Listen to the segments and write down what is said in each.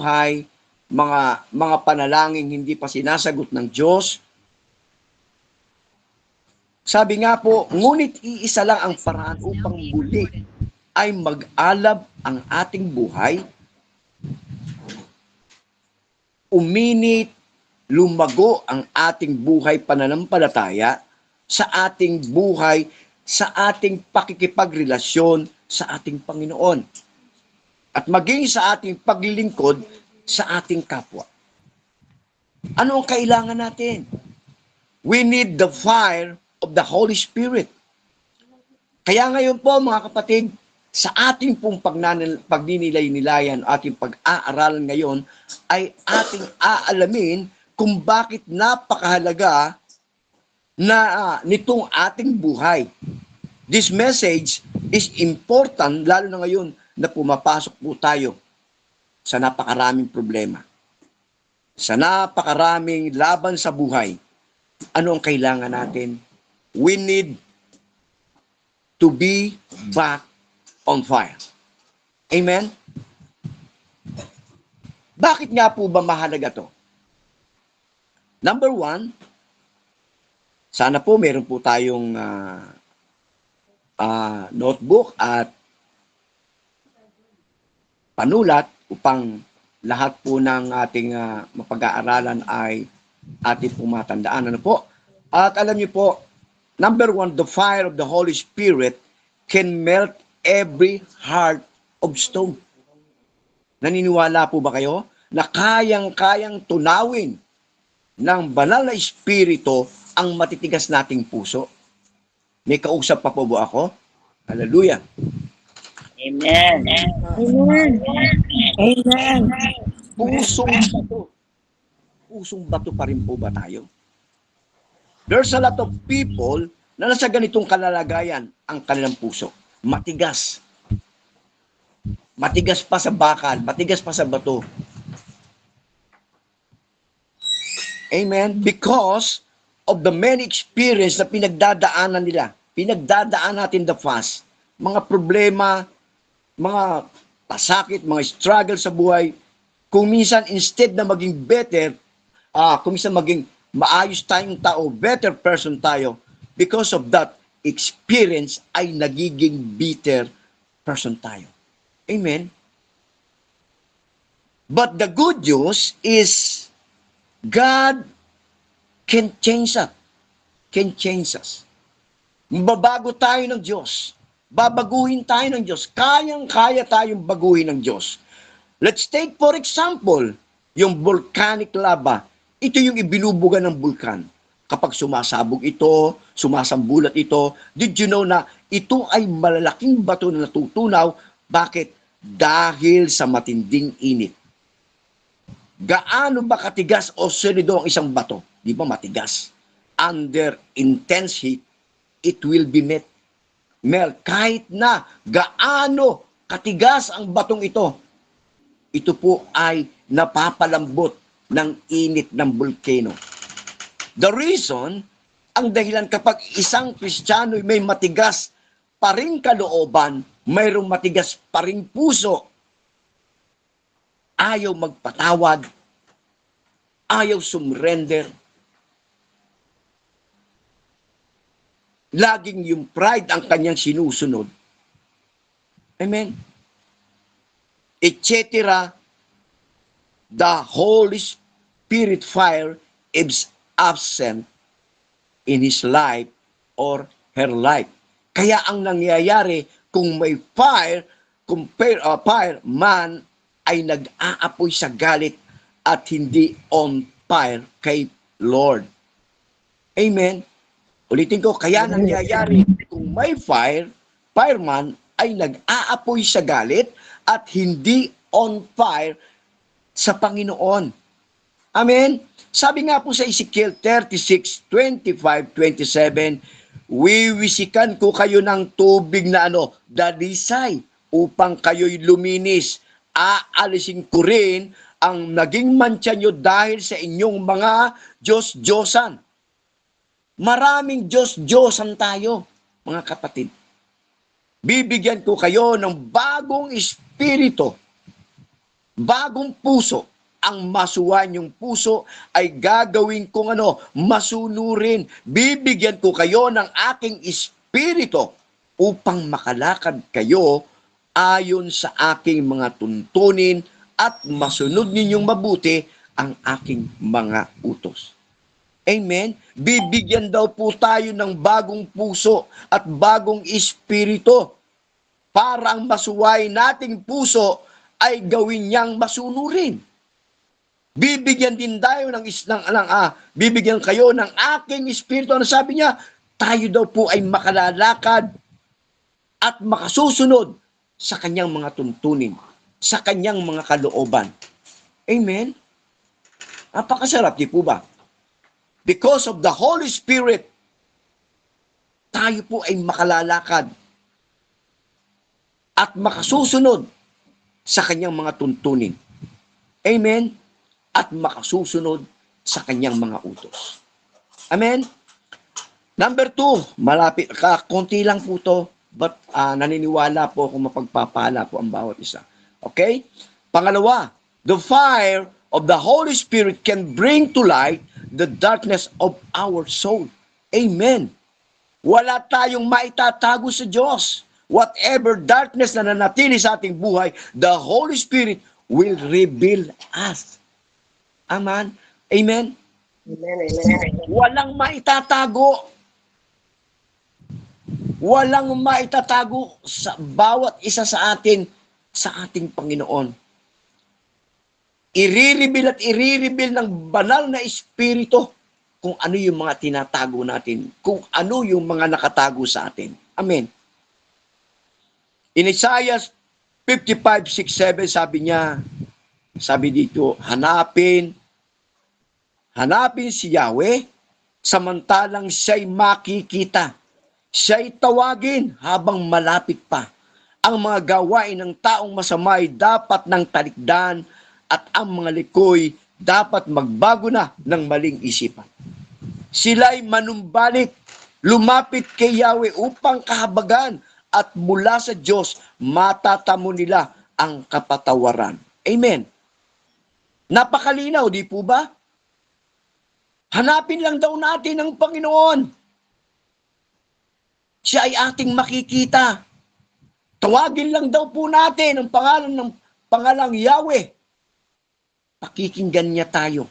buhay, mga panalangin hindi pa sinasagot ng Diyos. Sabi nga po, ngunit iisa lang ang paraan upang muli ay mag-alab ang ating buhay, uminit, lumago ang ating buhay pananampalataya sa ating buhay, sa ating pakikipagrelasyon sa ating Panginoon. At maging sa ating paglilingkod sa ating kapwa. Ano ang kailangan natin? We need the fire of the Holy Spirit. Kaya ngayon po mga kapatid, sa ating pong pagninilay-nilayan, ating pag-aaralan ngayon, ay ating aalamin kung bakit napakahalaga na nitong ating buhay. This message is important, lalo na ngayon na pumapasok po tayo sa napakaraming problema. Sa napakaraming laban sa buhay. Ano ang kailangan natin? We need to be back on fire. Amen? Bakit nga po ba mahalaga to? Number one, sana po meron po tayong notebook at panulat upang lahat po ng ating mapag-aaralan ay ating pong matandaan. Ano po? At alam niyo po, number one, the fire of the Holy Spirit can melt every heart of stone. Naniniwala po ba kayo na kayang-kayang tunawin ng banal na espiritu ang matitigas nating puso? May kausap pa po ba ako? Hallelujah. Amen. Amen. Amen. Pusong bato. Pusong bato pa rin po ba tayo? There's a lot of people na nasa ganitong kalalagayan ang kanilang puso. Matigas. Matigas pa sa bakal, matigas pa sa bato. Amen? Because of the many experience na pinagdadaanan nila. Pinagdadaan natin the fast. Mga problema, mga pasakit, mga struggle sa buhay. Kung minsan instead na maging better, kung minsan maging maayos tayong tao, better person tayo, because of that experience ay nagiging bitter person tayo. Amen? But the good news is God can change us. Can change us. Mababago tayo ng Diyos. Babaguhin tayo ng Diyos. Kayang-kaya tayong baguhin ng Diyos. Let's take for example, yung volcanic lava. Ito yung ibinubuga ng bulkan. Kapag sumasabog ito, sumasambulat ito, did you know na ito ay malalaking bato na natutunaw? Bakit? Dahil sa matinding init. Gaano ba katigas o solido ang isang bato? Di ba matigas? Under intense heat, it will be melt. Kahit na gaano katigas ang batong ito, ito po ay napapalambot ng init ng bulkano. The reason, ang dahilan kapag isang Kristiyano may matigas pa rin kalooban, mayroong matigas pa rin puso, ayaw magpatawad, ayaw sumrender, laging yung pride ang kanyang sinusunod. Amen? Etc. The Holy Spirit fire is absent in his life or her life. Kaya ang nangyayari, kung may fire, man ay nag-aapoy sa galit at hindi on fire kay Lord. Amen? Ulitin ko, kaya nangyayari, kung may fireman ay nag-aapoy sa galit at hindi on fire sa Panginoon. Amen? Sabi nga po sa Ezekiel 36:25-27, wiwisikan ko kayo ng tubig na dalisay upang kayo'y luminis. Aalisin ko rin ang naging mantsa nyo dahil sa inyong mga Diyos-Diyosan. Maraming Diyos-Diyosan tayo, mga kapatid. Bibigyan ko kayo ng bagong espiritu. bagong puso. Ang masuwan yung puso ay gagawin kong masunurin. Bibigyan ko kayo ng aking espiritu upang makalakad kayo ayon sa aking mga tuntunin at masunod ninyong mabuti ang aking mga utos. Amen? Bibigyan daw po tayo ng bagong puso at bagong espiritu para ang masuway nating puso ay gawin niyang masunurin. Bibigyan din tayo bibigyan kayo ng aking espiritu. Ano sabi niya? Tayo daw po ay makalalakad at makasusunod sa kanyang mga tuntunin, sa kanyang mga kalooban. Amen? Napakasarap, di po ba? Because of the Holy Spirit, tayo po ay makalalakad at makasusunod sa kanyang mga tuntunin. Amen? At makasusunod sa kanyang mga utos. Amen? Number 2, malapit, konti lang po to, but naniniwala po kung mapagpapala po ang bawat isa. Okay? Pangalawa, the fire of the Holy Spirit can bring to light the darkness of our soul. Amen. Wala tayong maitatago sa Diyos. Whatever darkness na nanatili sa ating buhay, the Holy Spirit will reveal us. Amen? Amen? Walang maitatago. Walang maitatago sa bawat isa sa atin sa ating Panginoon. Iriribil at iriribil ng banal na espiritu kung ano yung mga tinatago natin, kung ano yung mga nakatago sa atin. Amen. In Isaiah 55:6-7, sabi dito, hanapin si Yahweh, samantalang siya'y makikita. Siya'y tawagin habang malapit pa. Ang mga gawain ng taong masamay dapat nang talikdan at ang mga likoy dapat magbago na ng maling isipan. Sila'y manumbalik, lumapit kay Yahweh upang kahabagan at mula sa Diyos matatamo nila ang kapatawaran. Amen. Napakalinaw, di po ba? Hanapin lang daw natin ang Panginoon. Siya ay ating makikita. Tawagin lang daw po natin ang pangalang Yahweh. Pakikinggan niya tayo.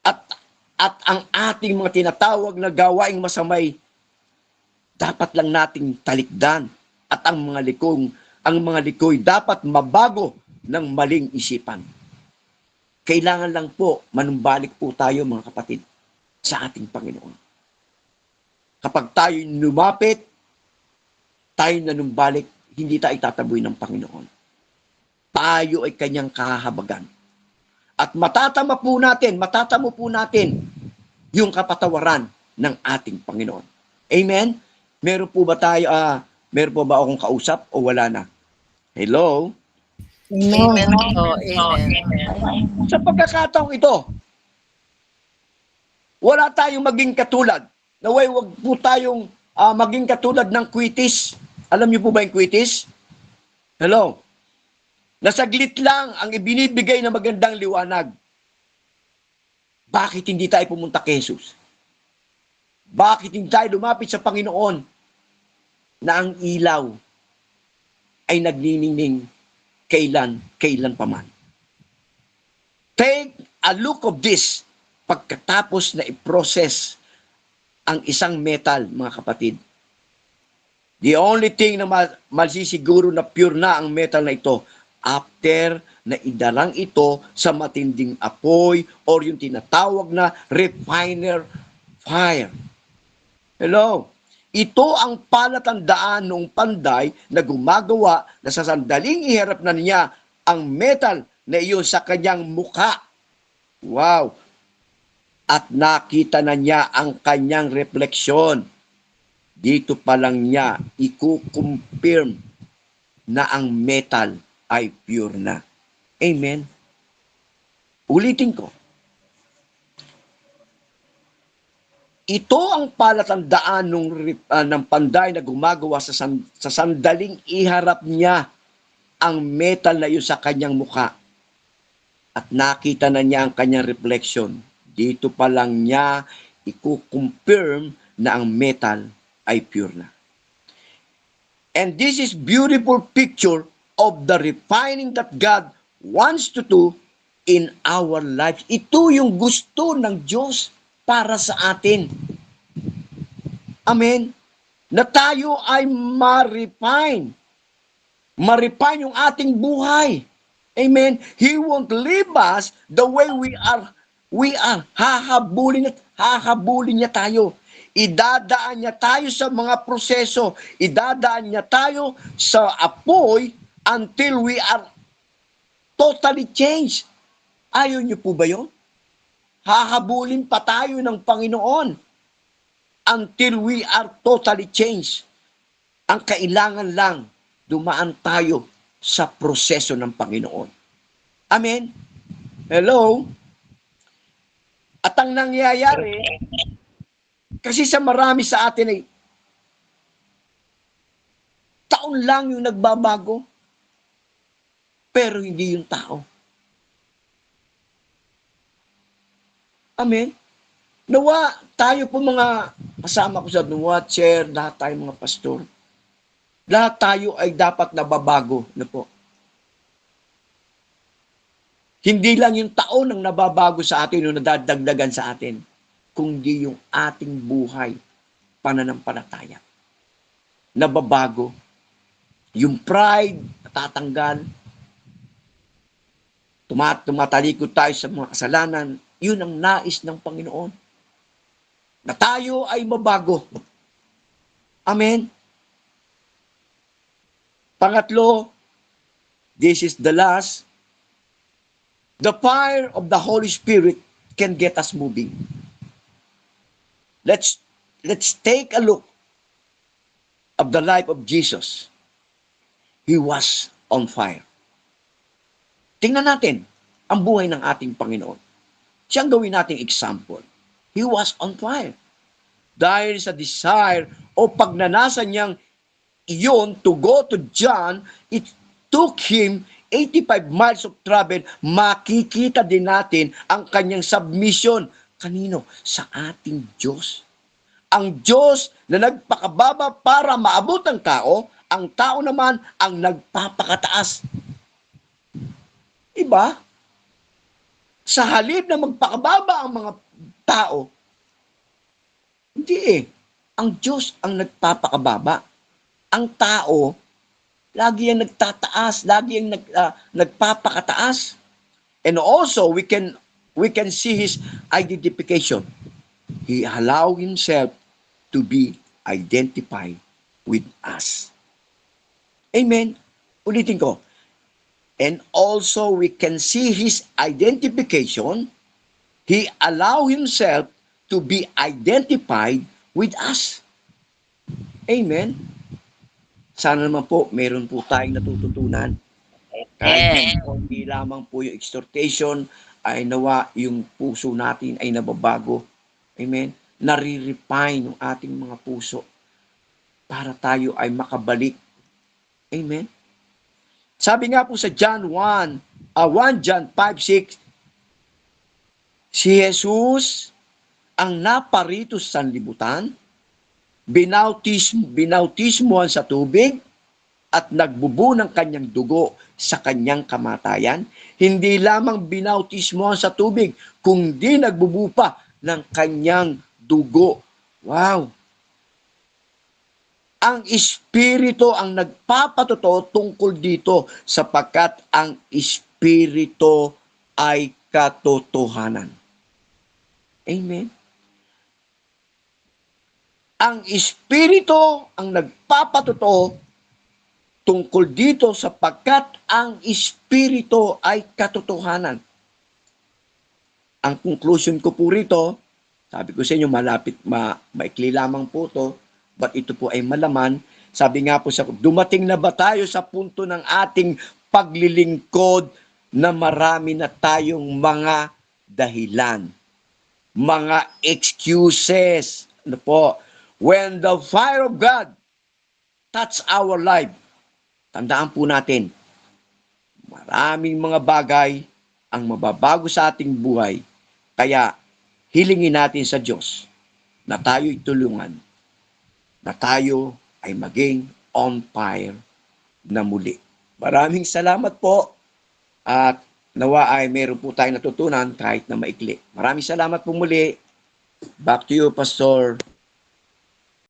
At ang ating mga tinatawag na gawaing masamay, dapat lang nating talikdan. At ang mga likoy dapat mabago ng maling isipan. Kailangan lang po, manumbalik po tayo mga kapatid sa ating Panginoon. Kapag tayo lumapit, tayo nanumbalik, hindi tayo tataboy ng Panginoon. Tayo ay kanyang kahabagan. At matatamo po natin yung kapatawaran ng ating Panginoon. Amen? Meron po ba akong kausap o wala na? Hello? Amen. Sa pagkakataong ito, wala tayong maging katulad. Naway, wag po tayong maging katulad ng kwitis. Alam niyo po ba yung kwitis? Hello? Nasaglit lang ang ibinibigay na magandang liwanag. Bakit hindi tayo pumunta kay Jesus? Bakit hindi tayo lumapit sa Panginoon na ang ilaw ay nagniningning kailan paman? Take a look of this pagkatapos na i-process ang isang metal, mga kapatid. The only thing na masisiguro na pure na ang metal na ito, after na idarang ito sa matinding apoy or yung tinatawag na refiner fire. Hello? Ito ang palatandaan ng panday na gumagawa na sa sandaling iharap na niya ang metal na iyon sa kanyang mukha. Wow! At nakita na niya ang kanyang refleksyon. Dito pa lang niya i-confirm na ang metal ay pure na. Amen? Ulitin ko. Ito ang palatandaan ng panday na gumagawa sa sandaling iharap niya ang metal na yun sa kanyang mukha at nakita na niya ang kanyang reflection. Dito pa lang niya i-confirm na ang metal ay pure na. And this is beautiful picture of the refining that God wants to do in our lives. Ito yung gusto ng Diyos para sa atin. Amen. Na tayo ay ma-refine. Ma-refine yung ating buhay. Amen. He won't leave us the way we are. We are. Hahabulin niya tayo. Idadaan niya tayo sa mga proseso. Idadaan niya tayo sa apoy until we are totally changed. Ayaw niyo po ba yun? Hahabulin pa tayo ng Panginoon until we are totally changed. Ang kailangan lang, dumaan tayo sa proseso ng Panginoon. Amen? Hello? At ang nangyayari, kasi sa marami sa atin ay taon lang yung nagbabago, pero hindi yung tao. Amen? Nawa, tayo po mga kasama ko sa watcher, lahat tayo mga pastor, lahat tayo ay dapat nababago na po. Hindi lang yung taon ang nababago sa atin o nadadagdagan sa atin, kundi yung ating buhay, pananampalataya. Nababago. Yung pride, natatanggal. Tumatalikod tayo sa mga kasalanan. Yun ang nais ng Panginoon. Na tayo ay mabago. Amen? Pangatlo, this is the last. The fire of the Holy Spirit can get us moving. Let's take a look of the life of Jesus. He was on fire. Tingnan natin ang buhay ng ating Panginoon. Siyang gawin nating example. He was on fire. Dahil sa desire o pagnanasa niyang iyon to go to John, it took him 85 miles of travel. Makikita din natin ang kanyang submission. Kanino? Sa ating Diyos. Ang Diyos na nagpakababa para maabot ang tao naman ang nagpapakataas. Iba? Sa halip na magpakababa ang mga tao, hindi eh. Ang Diyos ang nagpapakababa. Ang tao, lagi yung nagtataas, lagi yung nagpapakataas. And also, we can see His identification. He allowed Himself to be identified with us. Amen? Ulitin ko. And also, we can see His identification. He allowed Himself to be identified with us. Amen? Sana naman po, meron po tayong natututunan. Kahit hindi lamang po yung exhortation, ay nawa yung puso natin ay nababago. Amen? Nare-refine yung ating mga puso para tayo ay makabalik. Amen? Sabi nga po sa John 1 John 5:6, si Jesus ang naparito sa sanlibutan, binautismohan sa tubig, at nagbubu ng kanyang dugo sa kanyang kamatayan. Hindi lamang binautismohan sa tubig, kundi nagbubu pa ng kanyang dugo. Wow! Ang Espiritu ang nagpapatotoo tungkol dito sapagkat ang Espiritu ay katotohanan. Amen? Ang Espiritu ang nagpapatotoo tungkol dito sapagkat ang Espiritu ay katotohanan. Ang conclusion ko po rito, sabi ko sa inyo, maikli lamang po to, but ito po ay malaman. Sabi nga po sa dumating na ba tayo sa punto ng ating paglilingkod na marami na tayong mga dahilan, mga excuses. Ano po? When the fire of God touch our life, tandaan po natin, maraming mga bagay ang mababago sa ating buhay. Kaya hilingin natin sa Diyos na tayo'y tulungan, na tayo ay maging on fire na muli. Maraming salamat po at nawa ay meron po tayong natutunan kahit na maikli. Maraming salamat po muli. Back to you, Pastor.